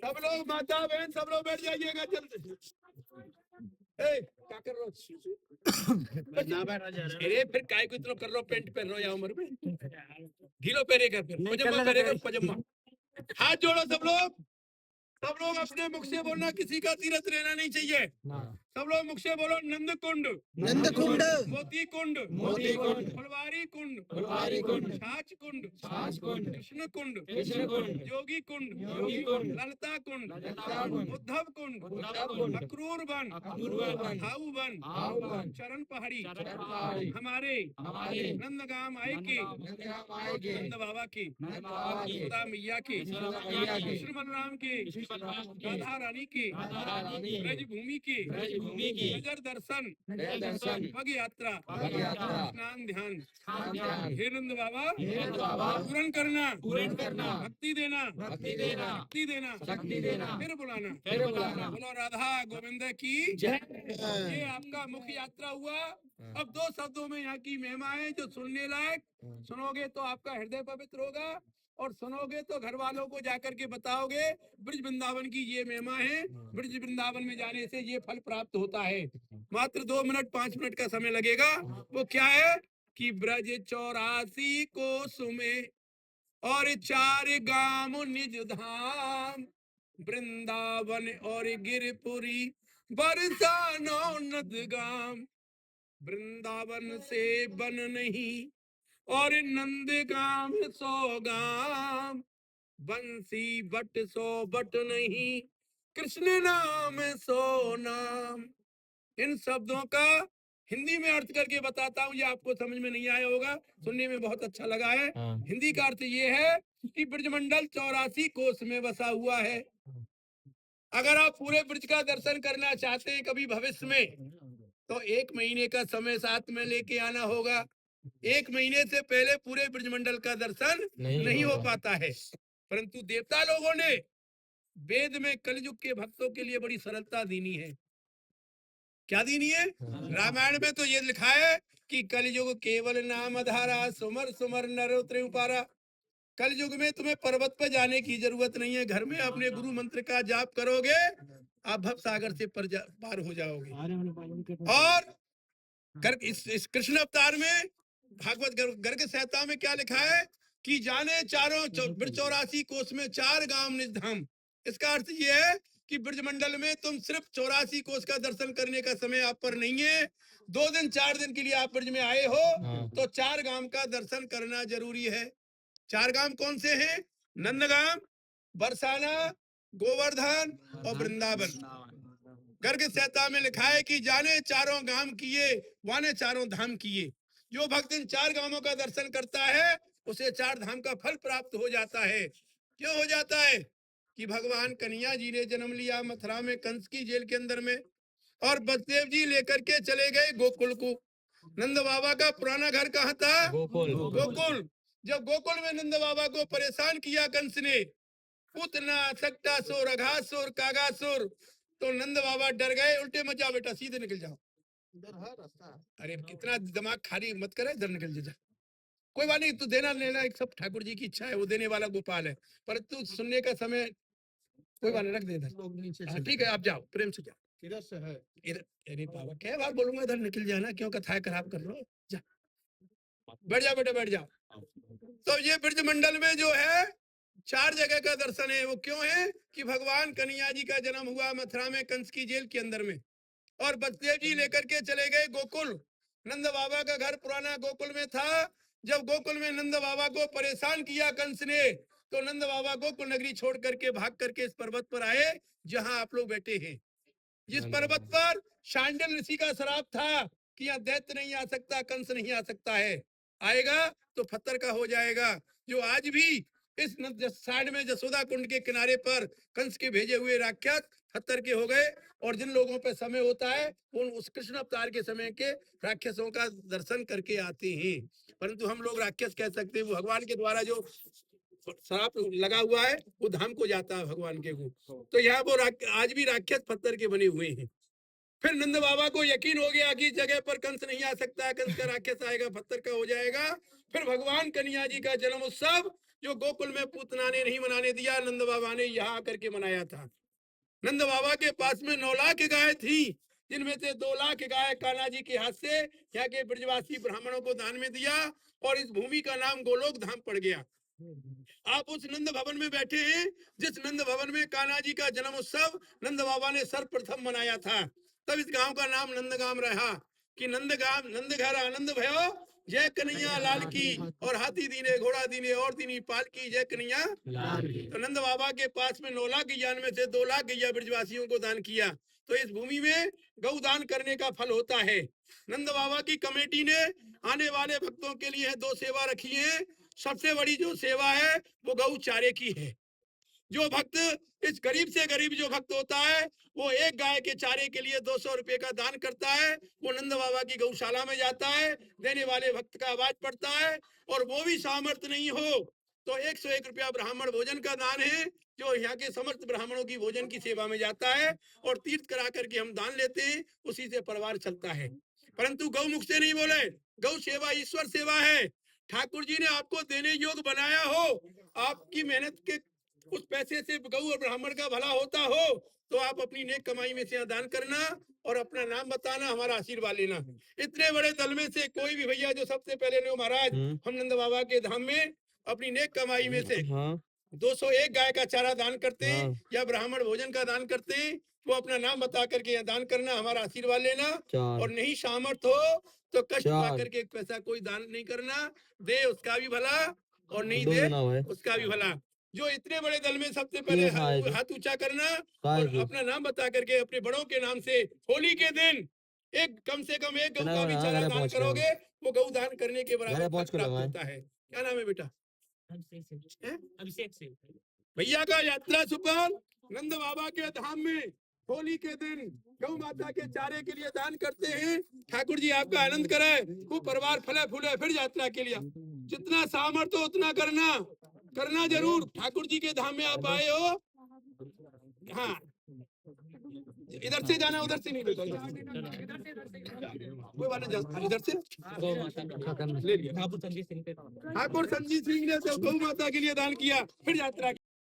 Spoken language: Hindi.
सब लोग माता बहन सब लोग बैठ जाइएगा जल्दी। क्या कर रहे हो? ना बैठा जा रहा है। अरे फिर काय को इतना कर रहे हो? पेंट पहन रहे हो या उम्र में ढीलो पहनेगा, फिर पजामा पहनेगा, पजामा। हाथ जोड़ो सब लोग। सब लोग अपने मुख से बोलना, किसी का तीरथ लेना नहीं चाहिए। सब लोग मुख से बोलो, नंद कुंड, नंद कुंड, मोती कुंड, मोती कुंड, फुलवारी कुंड, फुलवारी कुंड, छाछ कुंड, छाछ कुंड, कृष्ण कुंड, कृष्ण कुंड, योगी कुंड, योगी कुंड, ललता कुंड, ललता कुंड, उद्धव कुंड, उद्धव कुंड, अक्रूर वन, अक्रूर वन, हाउ वन, हाउ वन, चरण पहाड़ी, चरण पहाड़ी, हमारे नंदगाम आए की, नंदगाम आए के, नंद बाबा की, नंद बाबा की, यशोदा मैया की, यशोदा मैया की, कृष्ण बलराम की, कृष्ण बलराम की, राधा रानी की, राधा रानी की, ब्रज भूमि की, ब्रज भूमि की, नगर दर्शन, नगर दर्शन, पग यात्रा, पग यात्रा, स्नान ध्यान, स्नान ध्यान, हे नंद बाबा हे नंद बाबा पूर्ण करना, पूर्ण करना, भक्ति देना, भक्ति देना, शक्ति देना, शक्ति देना, फिर बुलाना, फिर बुलाना। बोलो राधा गोविंद की जय। ये आपका मुख्य यात्रा हुआ। अब दो शब्दों में यहाँ की महिमाएं जो सुनने लायक, सुनोगे तो आपका हृदय पवित्र होगा, और सुनोगे तो घर वालों को जाकर के बताओगे ब्रज वृंदावन की ये महिमा है, ब्रज वृंदावन में जाने से ये फल प्राप्त होता है। मात्र 2 मिनट 5 मिनट का समय लगेगा। वो क्या है कि ब्रज 84 कोस में और 4 गाम निज धाम, वृंदावन और गिरपुरी बरसानो नदगाम, वृंदावन से बन नहीं और नंदगाम 100 गाम, बंसी बट 100 बट नहीं, कृष्ण नाम 100 नाम। इन शब्दों का हिंदी में अर्थ करके बताता हूँ, ये आपको समझ में नहीं आया होगा, सुनने में बहुत अच्छा लगा है। हिंदी का अर्थ ये है कि ब्रजमंडल 84 कोस में बसा हुआ है। अगर आप पूरे ब्रज का दर्शन करना चाहते हैं कभी भविष्य में, तो 1 महीने का समय साथ में लेके आना होगा। 1 महीने से पहले पूरे ब्रजमंडल का दर्शन नहीं हो पाता है। परंतु देवता लोगों ने वेद में कलयुग के भक्तों के लिए बड़ी सरलता दीनी है। क्या दीनी है? रामायण में तो ये लिखा है कि कलयुग केवल नाम आधारा, सुमर सुमर नर उतरे उपारा। कलयुग में तुम्हें पर्वत पर जाने की जरूरत नहीं है, घर में अपने गुरु मंत्र का जाप करोगे, आप भव सागर से पार हो जाओगे। और इस कृष्ण अवतार में भागवत गर्ग संहिता में क्या लिखा है कि जाने चारों 84 कोस में 4 गांव निज धाम। इसका अर्थ ये है कि ब्रजमंडल में तुम सिर्फ 84 कोस का दर्शन करने का समय आप पर नहीं है। 2 दिन 4 दिन के लिए आप ब्रज में आए हो तो 4 गांव का दर्शन करना जरूरी है। 4 गांव कौन से हैं? नंदगाम, बरसाना, गोवर्धन और वृंदावन। गर्ग संहिता में लिखा है कि जाने चारों गांव किए, वाने चारों धाम किए। जो भक्त इन 4 गांवों का दर्शन करता है उसे 4 धाम का फल प्राप्त हो जाता है। क्यों हो जाता है? कि भगवान कन्हैया जी ने जन्म लिया मथुरा में कंस की जेल के अंदर में, और बसदेव जी लेकर के चले गए गोकुल को। नंद बाबा का पुराना घर कहाँ था? गोकुल। जब गोकुल में नंद बाबा को परेशान किया कंस ने, पूतना, सक्टासुर, अघासुर, कागासुर, तो नंद बाबा डर गए, उल्टे मत जाओ बेटा, सीधे निकल जाओ। अरे कितना दिमाग खाली मत करे, इधर निकल जा। कोई बात नहीं, तू देना लेना एक सब ठाकुर जी की इच्छा है, वो देने वाला गोपाल है, पर तू सुनने का समय कोई बात नहीं, रख दे इधर। ठीक है, आप जाओ, प्रेम से जाओ। इधर से है इधर। अरे बाबा क्या बार बोलूंगा, इधर निकल जाना, क्यों कथाएं खराब कर रहे हो? जा, बैठ जाओ बेटा, बैठ जाओ। तो ये ब्रज मंडल में जो है 4 जगह का दर्शन है। वो क्यों है कि भगवान कन्हैया जी का जन्म हुआ मथुरा में कंस की जेल के अंदर में, और बसदेव जी लेकर के चले गए गोकुल। नंद बाबा का घर पुराना गोकुल में था। जब गोकुल में नंद बाबा को परेशान किया कंस ने, तो नंद बाबा गोकुल नगरी छोड़ करके भाग करके इस पर्वत पर आए जहां आप लोग बैठे हैं। जिस पर्वत पर शांडिल ऋषि का श्राप था कि यहाँ दैत्य नहीं आ सकता, कंस नहीं आ सकता है, आएगा तो पत्थर का हो जाएगा। जो आज भी इस साइड में जसोदा कुंड के किनारे पर कंस के भेजे हुए राक्षस पत्थर के हो गए, और जिन लोगों पे समय होता है वो उस कृष्ण अवतार के समय के राक्षसों का दर्शन करके आते हैं। परंतु हम लोग राक्षस कह सकते हैं, वो भगवान के द्वारा जो श्राप लगा हुआ है वो धाम को जाता है भगवान के को। तो यहाँ वो आज भी राक्षस पत्थर के बने हुए हैं। फिर नंद बाबा को यकीन हो गया कि इस जगह पर कंस नहीं आ सकता, कंस का राक्षस आएगा, पत्थर का हो जाएगा। फिर भगवान कन्हैया जी का जन्म उत्सव जो गोकुल में पूतना ने नहीं मनाने दिया, नंद बाबा ने यहाँ आकर के मनाया था। नंद बाबा के पास में 9 लाख गाय थी, जिनमें से 2 लाख गाय कान्हा जी के हाथ से यहाँ के ब्रजवासी ब्राह्मणों को दान में दिया और इस भूमि का नाम गोलोक धाम पड़ गया। आप उस नंद भवन में बैठे हैं, जिस नंद भवन में कान्हा जी का जन्म उत्सव नंद बाबा ने सर्वप्रथम मनाया था। तब इस गांव का नाम नंदगाम रहा कि नंदगाम, नंद घर आनंद भयो, जय कन्हैया लाल की, और हाथी दीने घोड़ा दीने और दीनी पाल की, जय कन्हैया लाल की। तो नंद बाबा के पास में 9 लाख गैया में से 2 लाख गैया ब्रजवासियों को दान किया। तो इस भूमि में गौ दान करने का फल होता है। नंद बाबा की कमेटी ने आने वाले भक्तों के लिए 2 सेवा रखी है। सबसे बड़ी जो सेवा है वो गौ चारे की है। जो भक्त, इस गरीब से गरीब जो भक्त होता है, वो एक गाय के चारे के लिए 200 रुपए का दान करता है। वो नंद बाबा की गौशाला में जाता है, देने वाले भक्त का आवाज पड़ता है, और वो भी सामर्थ्य नहीं हो तो 101 रुपया ब्राह्मण भोजन का दान है, जो यहाँ के समर्थ ब्राह्मणों की भोजन की सेवा में जाता है, और तीर्थ करा करके हम दान लेते हैं, उसी से परिवार चलता है। परंतु गौ मुख से नहीं बोले, गौ सेवा ईश्वर सेवा है। ठाकुर जी ने आपको देने योग्य बनाया हो, आपकी मेहनत के उस पैसे से गौ और ब्राह्मण का भला होता हो, तो आप अपनी नेक कमाई में से दान करना और अपना नाम बताना, हमारा आशीर्वाद लेना। इतने बड़े दल में से कोई भी भैया जो सबसे पहले ने, महाराज हम नंद बाबा के धाम में अपनी नेक कमाई में से 201 गाय का चारा दान करते हैं या ब्राह्मण भोजन का दान करते हैं, वो अपना नाम बता करके यहाँ दान करना, हमारा आशीर्वाद लेना। और नहीं सामर्थ हो तो कष्ट पा करके एक पैसा कोई दान नहीं करना, दे उसका भी भला और नहीं दे उसका भी भला। जो इतने बड़े दल में सबसे पहले हाथ ऊंचा करना और अपना नाम बता करके अपने बड़ों के नाम से होली के दिन एक कम से कम एक गौ का भी चारा दान करोगे, वो गौ दान करने के बराबर प्राप्त होता है। क्या नाम है बेटा? अभिषेक सिंह। भैया का यात्रा सुपल नंद बाबा के धाम में होली के दिन गौ माता के चारे के लिए दान करते हैं। ठाकुर जी आपका आनंद कराए, वो परिवार फले फूले फिर यात्रा के लिए। जितना सामर्थ्य हो उतना करना जरूर। ठाकुर जी के धाम में आप आए हो, हाँ इधर से जाना, उधर से नहीं बेटा, कोई बात नहीं, इधर से ले लिया। ठाकुर संजीत सिंह ने तो गौ माता के लिए दान किया, फिर यात्रा